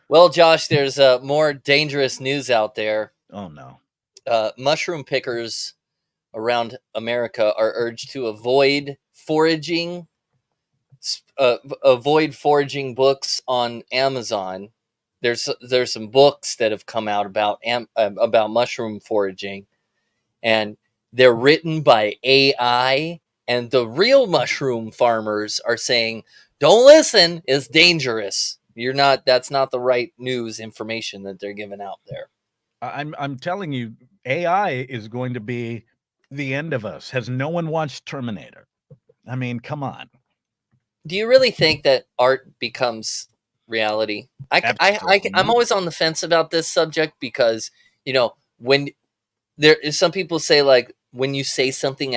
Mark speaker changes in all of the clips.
Speaker 1: Well, Josh, there's more dangerous news out there.
Speaker 2: Oh no.
Speaker 1: Mushroom pickers around America are urged to avoid foraging books on Amazon. There's some books that have come out about mushroom foraging, and they're written by AI. And the real mushroom farmers are saying, "Don't listen; it's dangerous. You're not. That's not the right news information that they're giving out there."
Speaker 2: I'm telling you, AI is going to be the end of us. Has no one watched Terminator? I mean, come on.
Speaker 1: Do you really think that art becomes reality? I'm
Speaker 2: Absolutely.
Speaker 1: always on the fence about this subject because when there is some people say like when you say something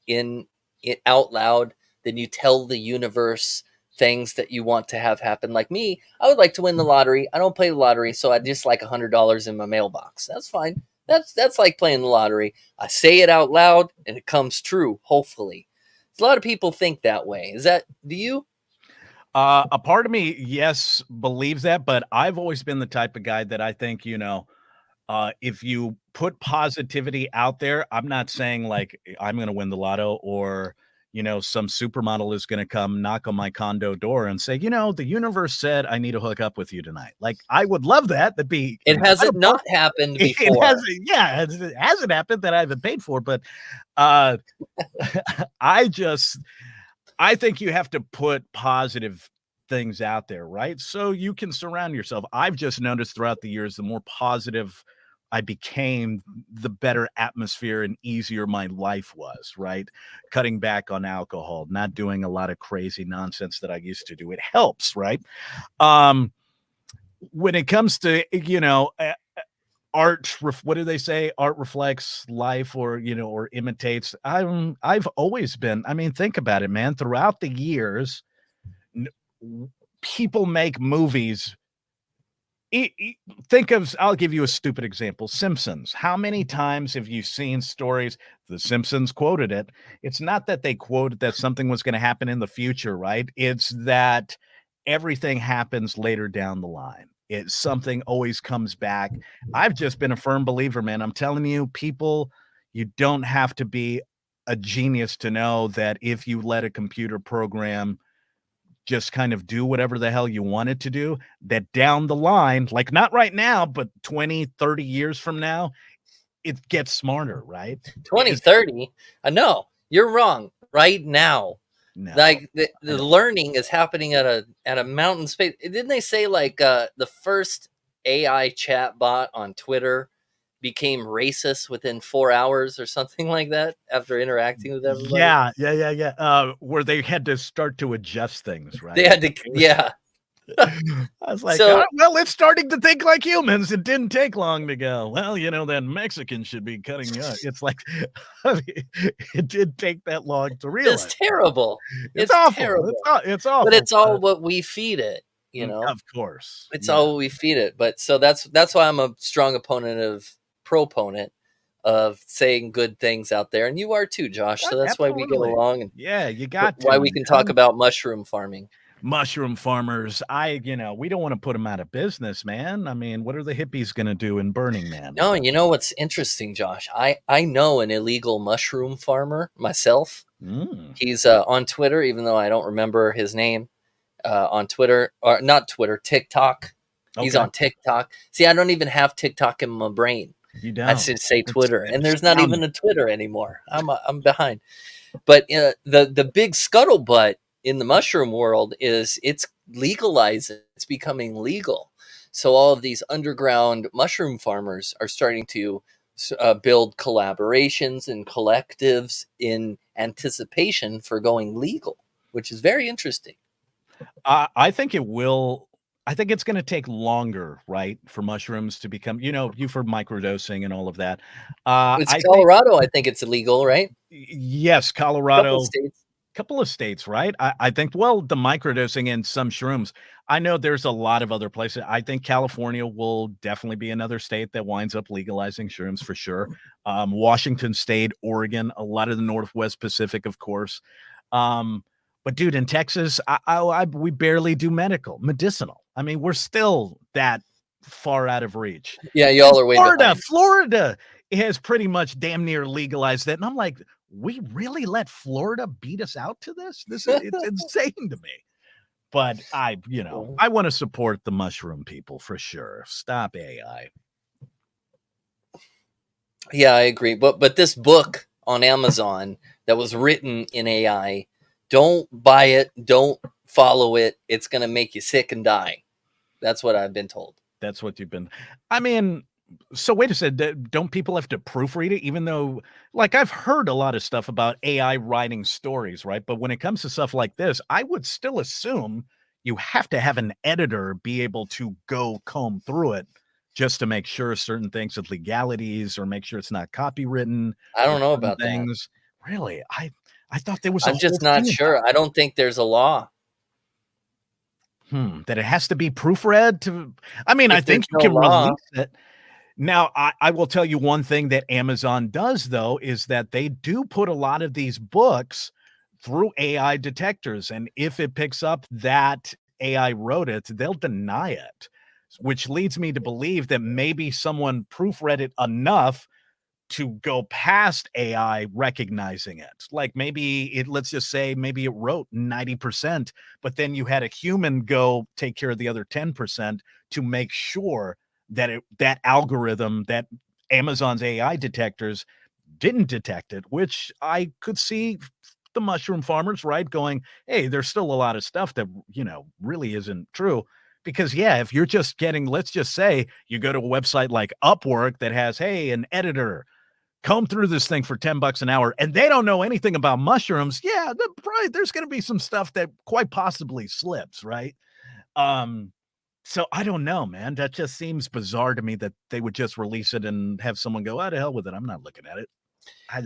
Speaker 1: in it out loud, then you tell the universe things that you want to have happen. Like me, I would like to win the lottery. I don't play the lottery, so I just like $100 in my mailbox. That's fine. That's like playing the lottery. I say it out loud and it comes true. Hopefully, a lot of people think that way. Do you?
Speaker 2: A part of me, yes, believes that, but I've always been the type of guy that I think, if you put positivity out there, I'm not saying like I'm going to win the lotto or, some supermodel is going to come knock on my condo door and say, the universe said I need to hook up with you tonight. Like, I would love that. That'd be
Speaker 1: It hasn't
Speaker 2: incredible.
Speaker 1: not happened
Speaker 2: It
Speaker 1: before.
Speaker 2: hasn't, yeah, it hasn't happened that I haven't paid for, but uh, I just, I think you have to put positive things out there, right? So you can surround yourself. I've just noticed throughout the years, the more positive I became, the better atmosphere and easier my life was, right? Cutting back on alcohol, not doing a lot of crazy nonsense that I used to do. It helps, right? Um, when it comes to, art, what do they say? Art reflects life or, or imitates. I've always been, I mean, think about it, man. Throughout the years, n- people make movies. Think of, I'll give you a stupid example, Simpsons. How many times have you seen stories? The Simpsons quoted it. It's not that they quoted that something was going to happen in the future, right? It's that everything happens later down the line. Something always comes back. I've just been a firm believer, man. I'm telling you, people, you don't have to be a genius to know that if you let a computer program just kind of do whatever the hell you want it to do, that down the line, like not right now, but 20, 30 years from now, it gets smarter, right? Is
Speaker 1: 2030. I know you're wrong right now.
Speaker 2: no,
Speaker 1: Like
Speaker 2: I
Speaker 1: the
Speaker 2: don't.
Speaker 1: learning is happening at a mountain space. Didn't they say like the first AI chat bot on Twitter became racist within 4 hours or something like that after interacting with everybody?
Speaker 2: Yeah, yeah, yeah, yeah. Where they had to start to adjust things,
Speaker 1: They
Speaker 2: right?
Speaker 1: had to,
Speaker 2: It was,
Speaker 1: yeah.
Speaker 2: I was like,
Speaker 1: So
Speaker 2: well, it's starting to think like humans. It didn't take long to go, well, that Mexican should be cutting you up. It's like, I mean, it did take that long to
Speaker 1: it's
Speaker 2: realize.
Speaker 1: terrible.
Speaker 2: It's
Speaker 1: It's
Speaker 2: awful.
Speaker 1: terrible.
Speaker 2: It's
Speaker 1: But
Speaker 2: awful.
Speaker 1: it's all what we feed it,
Speaker 2: Of course.
Speaker 1: It's
Speaker 2: Yeah.
Speaker 1: all what we feed it. But so that's why I'm a strong proponent of saying good things out there, and you are too, Josh. So that's why we get
Speaker 2: Absolutely.
Speaker 1: along, and
Speaker 2: Yeah, you got
Speaker 1: why
Speaker 2: to,
Speaker 1: we can talk
Speaker 2: man.
Speaker 1: about mushroom farming.
Speaker 2: Mushroom farmers, we don't want to put them out of business, man. I mean, what are the hippies going to do in Burning Man
Speaker 1: No,
Speaker 2: about
Speaker 1: and you know what's interesting, Josh? I know an illegal mushroom farmer myself.
Speaker 2: it?
Speaker 1: He's on Twitter, even though I don't remember his name. On Twitter, or not Twitter, TikTok. He's
Speaker 2: Okay.
Speaker 1: on TikTok. See, I don't even have TikTok in my brain.
Speaker 2: You
Speaker 1: I
Speaker 2: don't.
Speaker 1: should say
Speaker 2: It's
Speaker 1: Twitter, and there's not even
Speaker 2: astounding.
Speaker 1: a Twitter anymore. I'm behind. But the big scuttlebutt in the mushroom world is it's legalized. It's becoming legal. So all of these underground mushroom farmers are starting to build collaborations and collectives in anticipation for going legal, which is very interesting.
Speaker 2: I think it will. I think it's going to take longer, right, for mushrooms to become, you for microdosing and all of that.
Speaker 1: It's
Speaker 2: I think,
Speaker 1: Colorado. I think it's illegal, right?
Speaker 2: yes,
Speaker 1: A couple of
Speaker 2: Colorado,
Speaker 1: states.
Speaker 2: couple of states, right? I think, well, the microdosing and some shrooms. I know there's a lot of other places. I think California will definitely be another state that winds up legalizing shrooms for sure. Washington State, Oregon, a lot of the Northwest Pacific, of course. Um, But dude, in Texas, we barely do medicinal. I mean, we're still that far out of reach.
Speaker 1: Yeah,
Speaker 2: And
Speaker 1: y'all are way behind.
Speaker 2: Florida has pretty much damn near legalized it. And I'm like, we really let Florida beat us out to this? It's insane to me. But I want to support the mushroom people for sure. Stop AI.
Speaker 1: Yeah, I agree. But this book on Amazon that was written in AI, don't buy it, don't follow it. It's going to make you sick and die. That's what I've been told.
Speaker 2: That's what you've been. I mean, so wait a second. Don't people have to proofread it? Even though, like, I've heard a lot of stuff about AI writing stories, right? But when it comes to stuff like this, I would still assume you have to have an editor be able to go comb through it just to make sure certain things with legalities or make sure it's not copywritten
Speaker 1: I
Speaker 2: or
Speaker 1: don't know
Speaker 2: certain
Speaker 1: about that.
Speaker 2: things. Really, I thought there was a
Speaker 1: I'm
Speaker 2: whole
Speaker 1: just not
Speaker 2: thing about
Speaker 1: sure. I don't think there's a law.
Speaker 2: that it has to be proofread to. I mean, I
Speaker 1: If there's
Speaker 2: think you
Speaker 1: no
Speaker 2: can
Speaker 1: law,
Speaker 2: release it. Now, I will tell you one thing that Amazon does, though, is that they do put a lot of these books through AI detectors. And if it picks up that AI wrote it, they'll deny it, which leads me to believe that maybe someone proofread it enough to go past AI recognizing it. Like let's just say maybe it wrote 90%, but then you had a human go take care of the other 10% to make sure that that algorithm, that Amazon's AI detectors didn't detect it, which I could see the mushroom farmers, right, going, hey, there's still a lot of stuff that, really isn't true. Because, yeah, if you're just getting, let's just say you go to a website like Upwork that has, hey, an editor, comb through this thing for $10 an hour, and they don't know anything about mushrooms, yeah, probably there's going to be some stuff that quite possibly slips, right? So I don't know, man. That just seems bizarre to me that they would just release it and have someone go, "Oh, to hell with it. I'm not looking at it."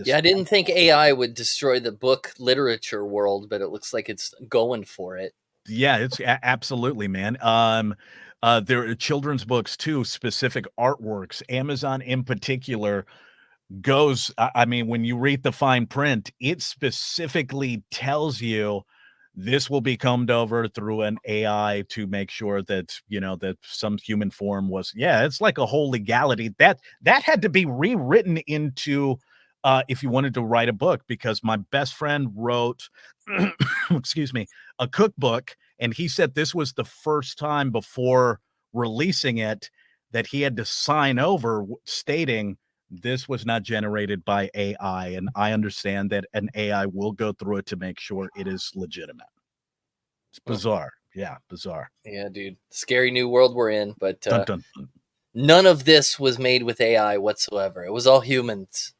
Speaker 1: yeah, I didn't think AI would destroy the book literature world, but it looks like it's going for it.
Speaker 2: Yeah, it's absolutely, man. There are children's books too, specific artworks. Amazon in particular goes, I mean, when you read the fine print, it specifically tells you this will be combed over through an AI to make sure that, that some human form was, yeah, it's like a whole legality that had to be rewritten into, if you wanted to write a book, because my best friend wrote, excuse me, a cookbook. And he said this was the first time before releasing it that he had to sign over stating this was not generated by AI, and I understand that an AI will go through it to make sure it is legitimate. It's
Speaker 1: Mm.
Speaker 2: bizarre. Yeah, bizarre.
Speaker 1: Yeah, dude. Scary new world we're in, but
Speaker 2: Dun, dun, dun.
Speaker 1: none of this was made with AI whatsoever. It was all humans.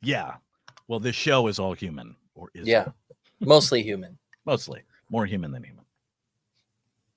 Speaker 2: Yeah. Well, this show is all human, or is it?
Speaker 1: Yeah, mostly human.
Speaker 2: Mostly more human than human.